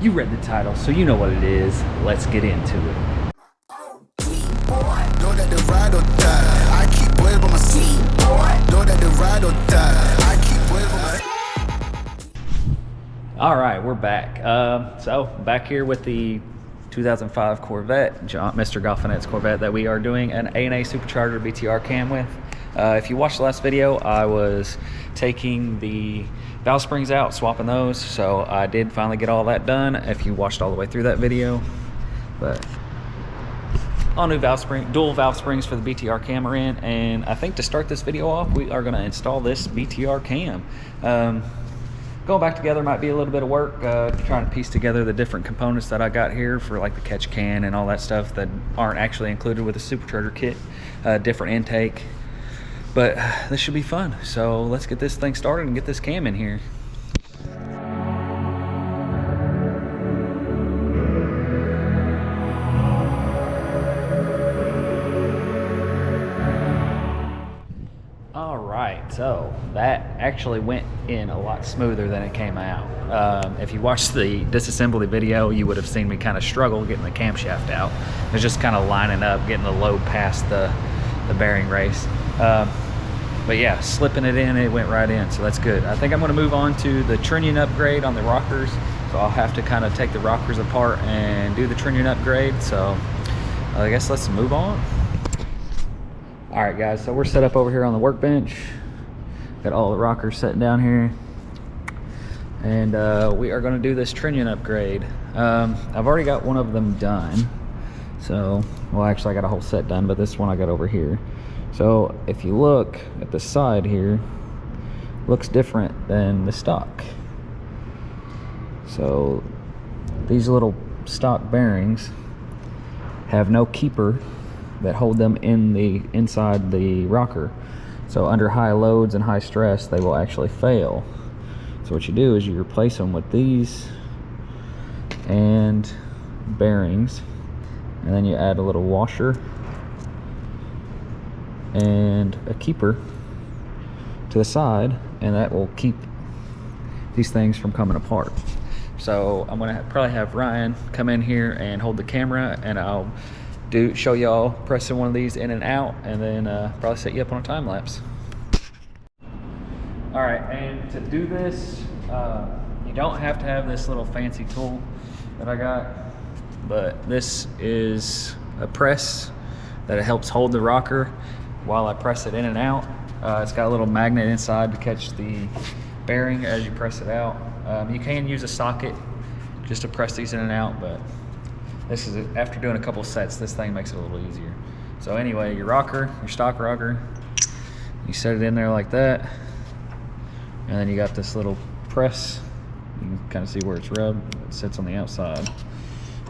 You read the title, so you know what it is. Let's get into it. All right, we're back. So back here with the 2005 Corvette, Mr. Goffinet's Corvette that we are doing an A&A Supercharger BTR cam with. If you watched the last video, I was taking the valve springs out, swapping those. So I did finally get all that done. If you watched all the way through that video, but all new valve spring, dual valve springs for the BTR cam are in. And I think to start this video off, we are going to install this BTR cam. Going back together might be a little bit of work, trying to piece together the different components that I got here for like the catch can and all that stuff that aren't actually included with the Supercharger kit, different intake. But this should be fun. So let's get this thing started and get this cam in here. All right, so that actually went in a lot smoother than it came out. If you watched the disassembly video, you would have seen me kind of struggle getting the camshaft out. It was just kind of lining up, getting the load past the bearing race. But yeah, slipping it in, it went right in, so that's good. I think I'm gonna move on to the Trunnion upgrade on the rockers. So I'll have to kind of take the rockers apart and do the Trunnion upgrade. So I guess let's move on. All right guys, so we're set up over here on the workbench. Got all the rockers sitting down here. And we are gonna do this Trunnion upgrade. I've already got one of them done. So, well actually I got a whole set done, but this one I got over here. So if you look at the side here, looks different than the stock. So these little stock bearings have no keeper that hold them in the inside the rocker. So under high loads and high stress, they will actually fail. So what you do is you replace them with these and bearings, and then you add a little washer and a keeper to the side, and that will keep these things from coming apart. So I'm gonna probably have Ryan come in here and hold the camera, and I'll show y'all pressing one of these in and out, and then probably set you up on a time lapse. All right, and to do this, you don't have to have this little fancy tool that I got, but this is a press that helps hold the rocker while I press it in and out. It's got a little magnet inside to catch the bearing as you press it out. You can use a socket just to press these in and out, but this is, after doing a couple sets, this thing makes it a little easier. So anyway, your rocker, your stock rocker, you set it in there like that, and then you got this little press. You can kind of see where it's rubbed. It sits on the outside.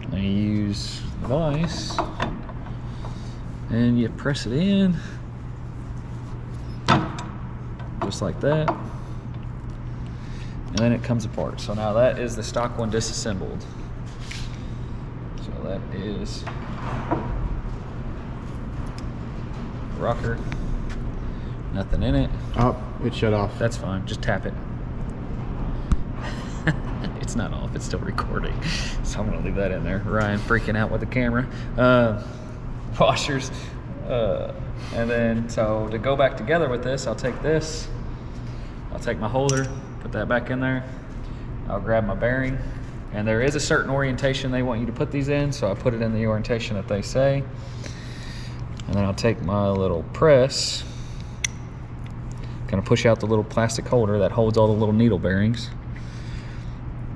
And you use the vise, and you press it in, just like that, and then it comes apart. So now that is the stock one disassembled. So that is rocker, nothing in it. Oh, it shut off. That's fine, just tap it. It's not off, it's still recording. So I'm gonna leave that in there. Ryan freaking out with the camera. Washers. And then, so to go back together with this, I'll take this, I'll take my holder, put that back in there, I'll grab my bearing, and there is a certain orientation they want you to put these in, so I put it in the orientation that they say. And then I'll take my little press, kind of push out the little plastic holder that holds all the little needle bearings,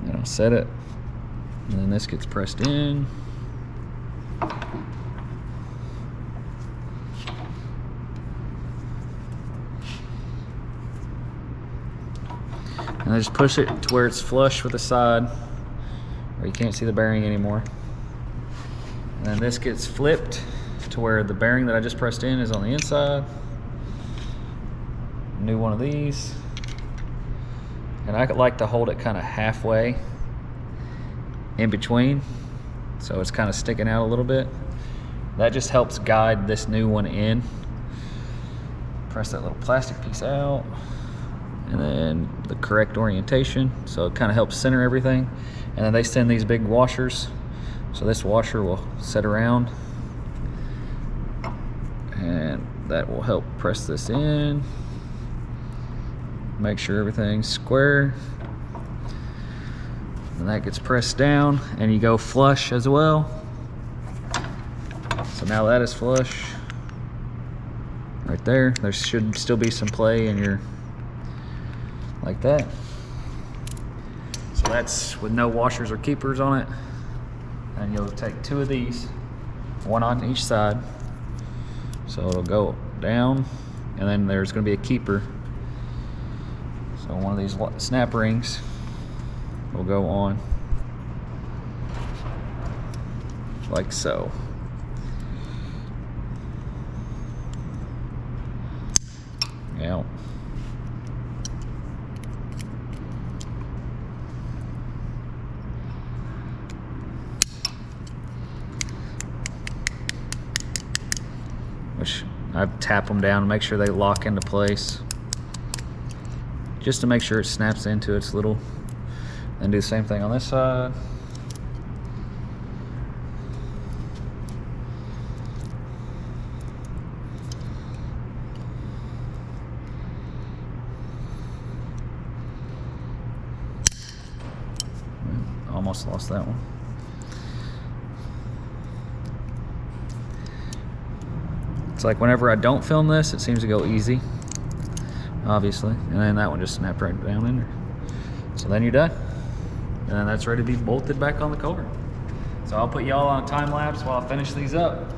and I'll set it, and then this gets pressed in. And I just push it to where it's flush with the side, where you can't see the bearing anymore. And then this gets flipped to where the bearing that I just pressed in is on the inside. New one of these. And I like to hold it kind of halfway in between, so it's kind of sticking out a little bit. That just helps guide this new one in. Press that little plastic piece out, and then the correct orientation, so it kind of helps center everything. And then they send these big washers. So this washer will sit around, and that will help press this in, make sure everything's square. And that gets pressed down, and you go flush as well. So now that is flush right there. There should still be some play in your, like that. So that's with no washers or keepers on it. And you'll take two of these, one on each side. So it'll go down, and then there's going to be a keeper. So one of these snap rings will go on like so. Yeah. Which I tap them down, make sure they lock into place, just to make sure it snaps into its little. And do the same thing on this side. Almost lost that one. It's like whenever I don't film this, it seems to go easy, obviously, and then that one just snapped right down in there. So then you're done, and then that's ready to be bolted back on the car. So I'll put y'all on a time lapse while I finish these up.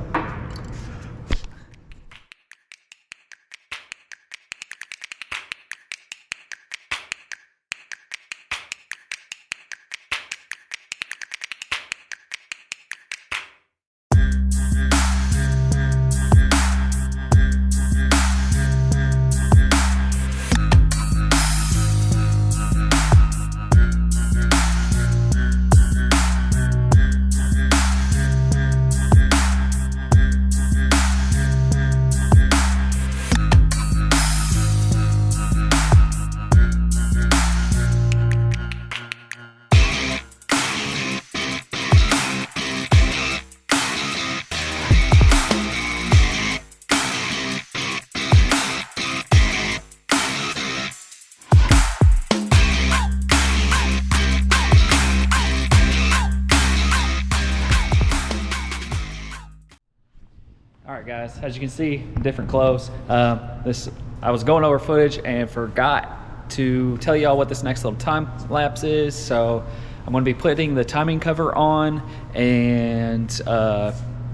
Alright guys, as you can see, different clothes. I was going over footage and forgot to tell y'all what this next little time lapse is. So I'm going to be putting the timing cover on and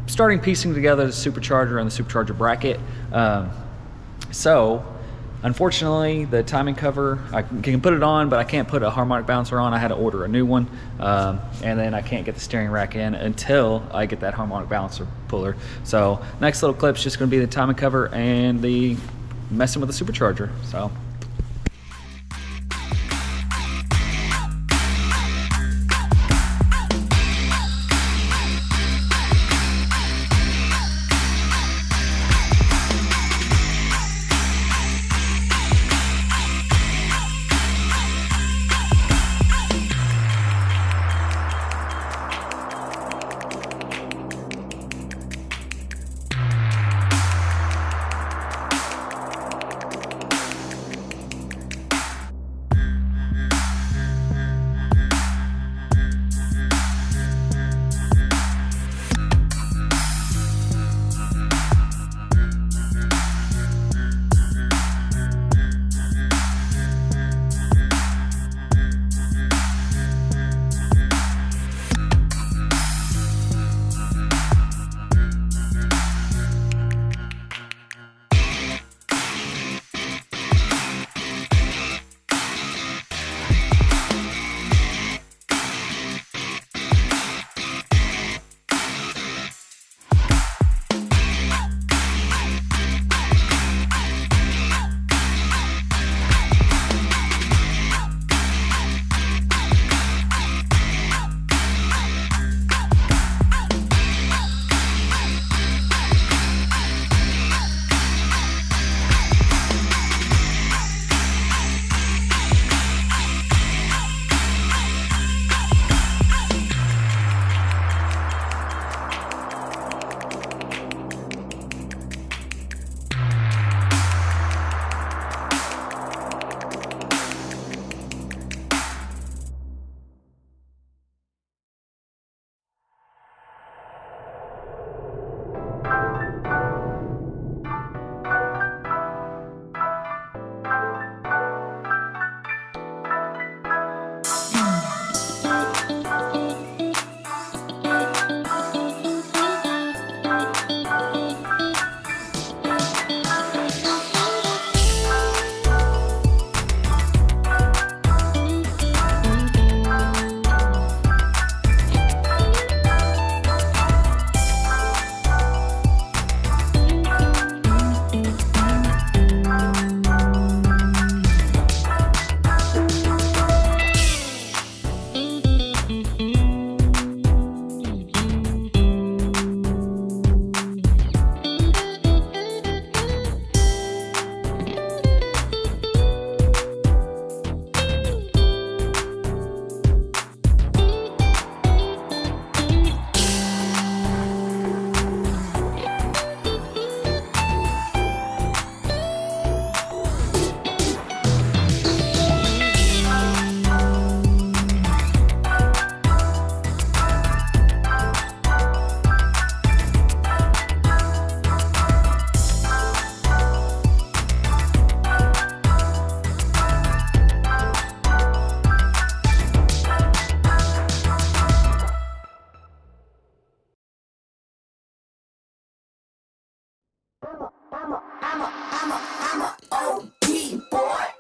starting piecing together the supercharger and the supercharger bracket. So unfortunately, the timing cover, I can put it on, but I can't put a harmonic balancer on. I had to order a new one, and then I can't get the steering rack in until I get that harmonic balancer puller. So next little clip's just going to be the timing cover and the messing with the supercharger. So.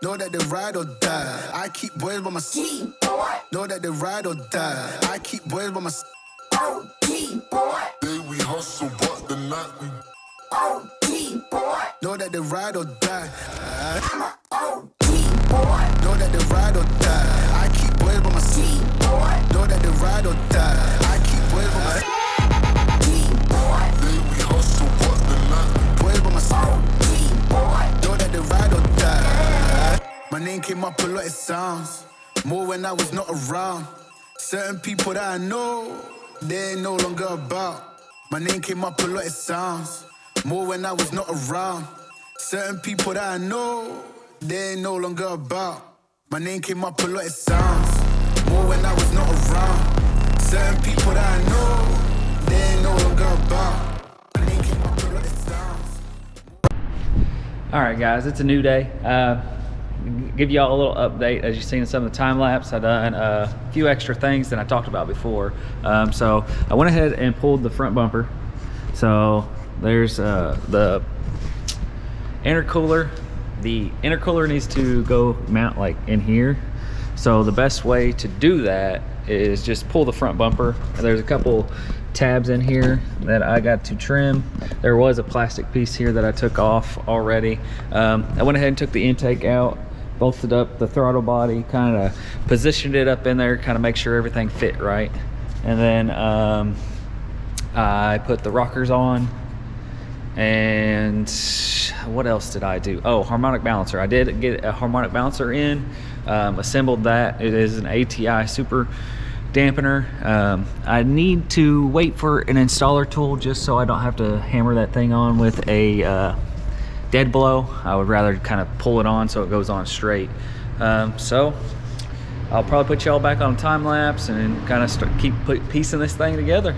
Know that they ride or die. I keep boys by my side. Know that they ride or die. I keep boys by my side. Day we hustle, but the night we know that they ride or die. I'm a OG boy. Know that they ride or die. I keep boys by my side. Know that they ride or die. I keep boys by my side. Day we hustle, but the night we boys by my side. Know that they ride or die. My name came up a lot, it sounds more when I was not around. Certain people that I know, they ain't no longer about. My name came up a lot, it sounds more when I was not around. Certain people that I know, they ain't no longer about. My name came up a lot, it sounds more when I was not around. Certain people that I know, they ain't no longer about. My name came up a lot, it sounds. All right, guys, it's a new day. Give y'all a little update. As you've seen in some of the time lapse, I've done a few extra things than I talked about before. So I went ahead and pulled the front bumper. So there's the intercooler. The intercooler needs to go mount like in here. So the best way to do that is just pull the front bumper. There's a couple tabs in here that I got to trim. There was a plastic piece here that I took off already. I went ahead and took the intake out, bolted up the throttle body, kind of positioned it up in there, kind of make sure everything fit right. And then I put the rockers on. And what else did I do? Oh, harmonic balancer. I did get a harmonic balancer in, assembled that. It is an ATI super dampener. I need to wait for an installer tool just so I don't have to hammer that thing on with a dead blow. I would rather kind of pull it on so it goes on straight. So I'll probably put y'all back on time lapse and kind of keep piecing this thing together.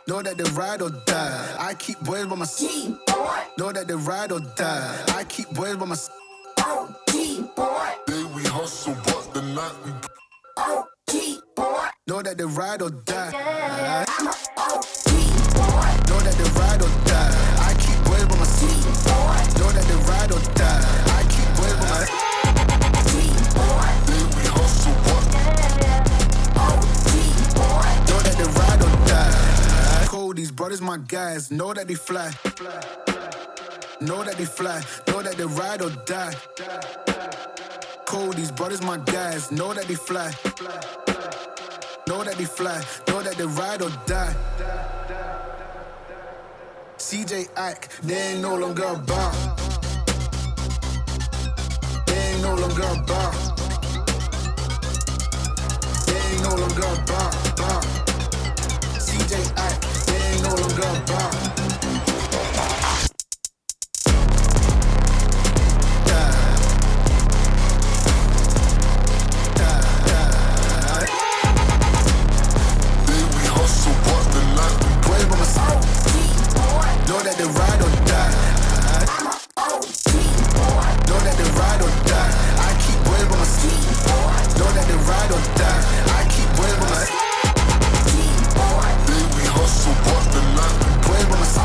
Know that they ride or die. I keep boys by my side. Know that they ride or die. I keep boys by my side. Day we hustle, but the night we know that they ride or die. Know that they ride or die. I keep boys by my side. Know that they ride or die. I keep boys by my side. Day we hustle, but know that they ride or die. These brothers my guys, know that they fly. Know that they fly, know that they ride or die. Cold, these brothers my guys, know that they fly. Know that they fly, know that they ride or die. CJ Ike, they ain't no longer about. They ain't no longer about. They ain't no longer about. CJ Ike. No longer about. We hustle, but the night we play by my side. Know that they ride or die. Know that they ride or die. I keep boys by my side. Know that they ride or die. I keep boys by my side. Hustle, but the night we play by my side.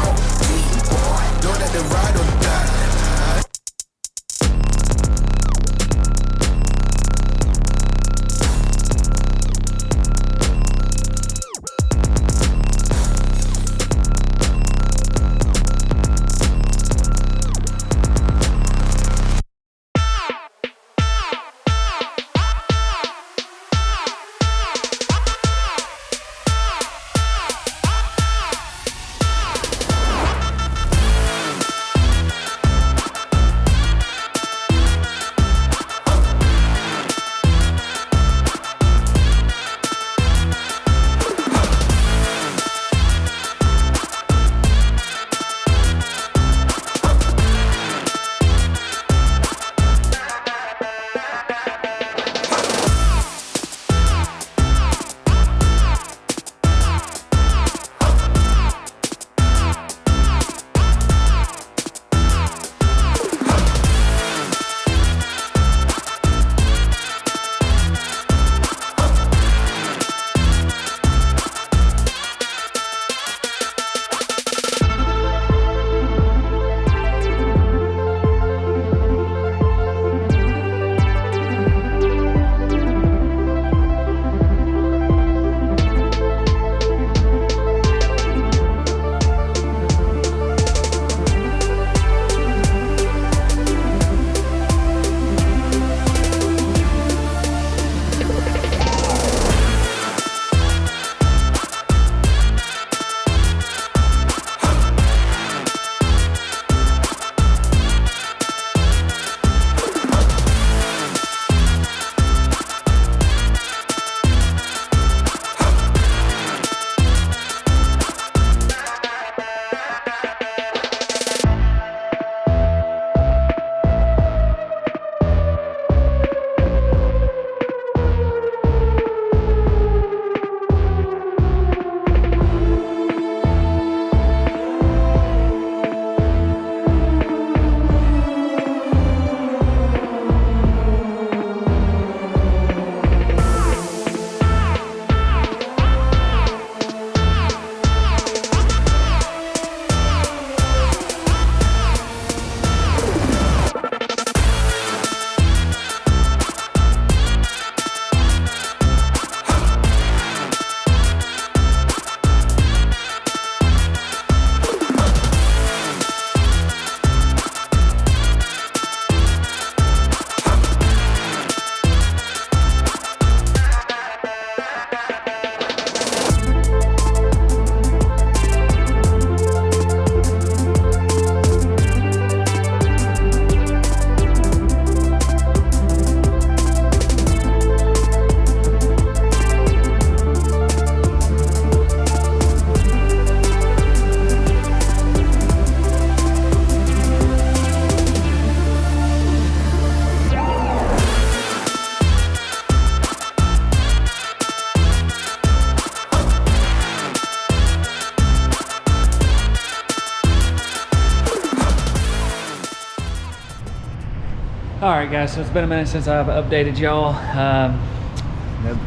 All right, guys, so it's been a minute since I've updated y'all.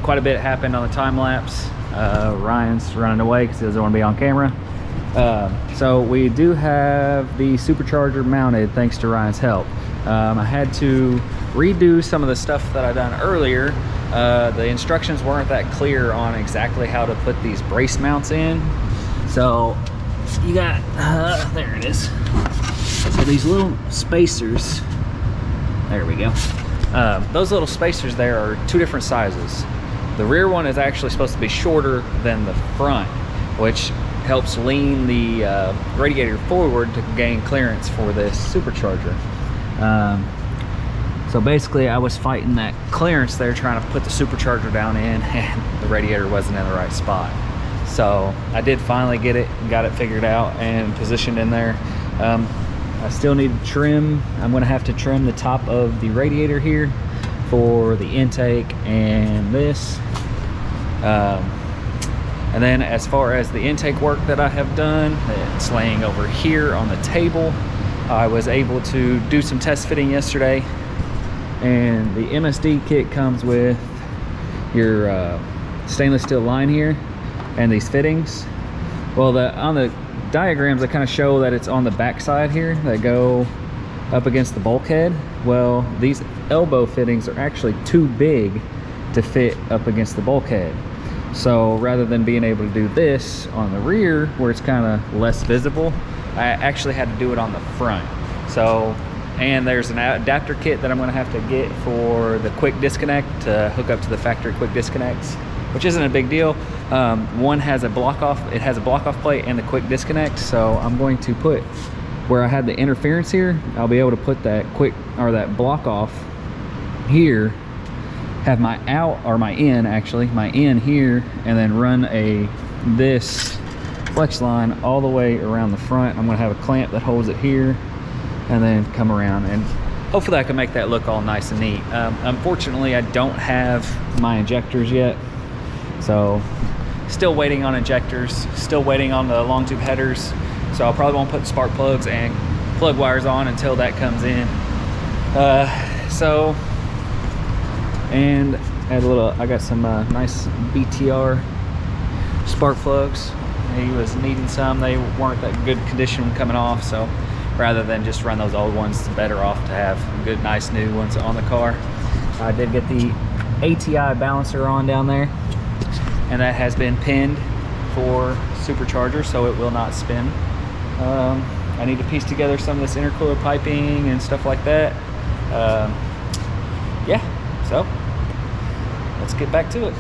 Quite a bit happened on the time lapse. Ryan's running away because he doesn't want to be on camera. So we do have the supercharger mounted thanks to Ryan's help. I had to redo some of the stuff that I done earlier. The instructions weren't that clear on exactly how to put these brace mounts in. So you got, there it is. So these little spacers, there we go. Those little spacers there are two different sizes. The rear one is actually supposed to be shorter than the front, which helps lean the radiator forward to gain clearance for this supercharger. So basically I was fighting that clearance there, trying to put the supercharger down in, and the radiator wasn't in the right spot. So I did finally get it and got it figured out and positioned in there. I still need to trim. I'm gonna have to trim the top of the radiator here for the intake and this. And then as far as the intake work that I have done, it's laying over here on the table. I was able to do some test fitting yesterday, and the MSD kit comes with your stainless steel line here and these fittings. Well, on the diagrams, they kind of show that it's on the back side here that go up against the bulkhead. Well, these elbow fittings are actually too big to fit up against the bulkhead. So rather than being able to do this on the rear where it's kind of less visible, I actually had to do it on the front. So, and there's an adapter kit that I'm gonna have to get for the quick disconnect to hook up to the factory quick disconnects, which isn't a big deal. One has a block off, it has a block off plate and the quick disconnect. So I'm going to put, where I had the interference here, I'll be able to put that quick, or that block off here, have my out, or my in actually, my in here, and then run this flex line all the way around the front. I'm gonna have a clamp that holds it here and then come around, and hopefully I can make that look all nice and neat. Unfortunately, I don't have my injectors yet. So still waiting on injectors, still waiting on the long tube headers. So I probably won't put spark plugs and plug wires on until that comes in. And add a little, I got some nice BTR spark plugs. He was needing some. They weren't that good condition coming off, so rather than just run those old ones, it's better off to have good, nice new ones on the car. I did get the ATI balancer on down there, and that has been pinned for supercharger, so it will not spin. I need to piece together some of this intercooler piping and stuff like that. Yeah, so let's get back to it.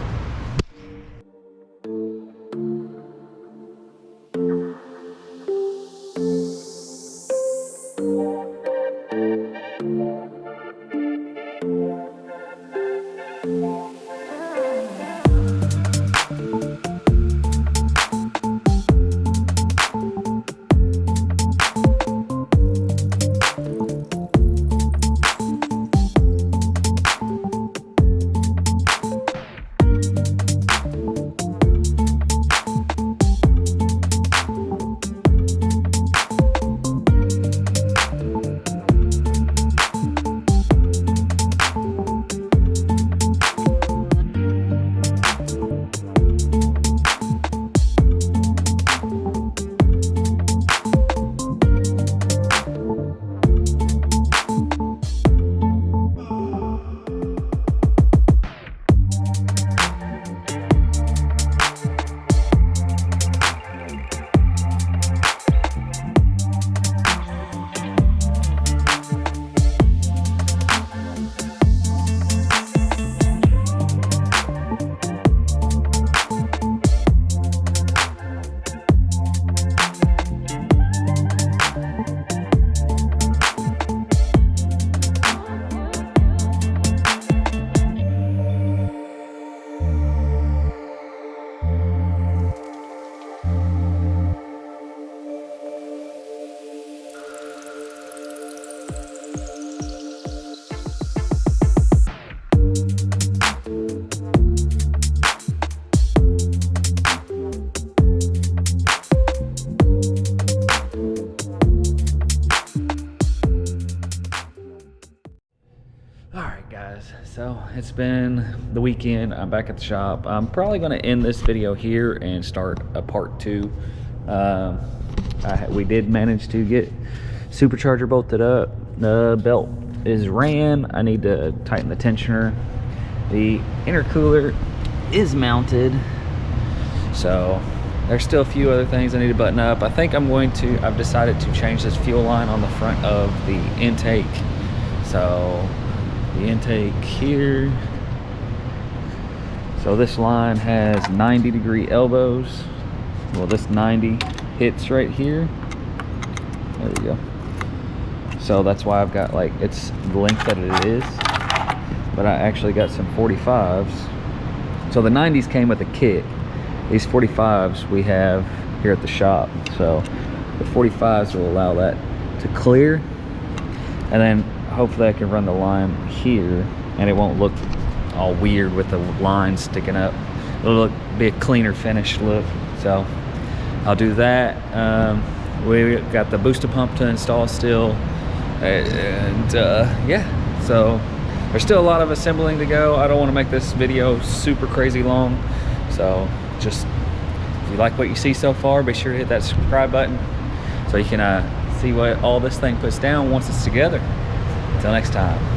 All right, guys, so it's been the weekend. I'm back at the shop. I'm probably going to end this video here and start a part 2. We did manage to get supercharger bolted up. The belt is ran. I need to tighten the tensioner. The intercooler is mounted, so there's still a few other things I need to button up. I think I've decided to change this fuel line on the front of the intake. So the intake here, so this line has 90-degree elbows. Well, this 90 hits right here. There we go. So that's why I've got, like, it's the length that it is, but I actually got some 45s. So the 90s came with a kit. These 45s we have here at the shop. So the 45s will allow that to clear, and then hopefully I can run the line here and it won't look all weird with the line sticking up. It'll be a cleaner finished look. So I'll do that. We got the booster pump to install still, and yeah, so there's still a lot of assembling to go. I don't want to make this video super crazy long, so just if you like what you see so far, be sure to hit that subscribe button so you can see what all this thing puts down once it's together. Until next time.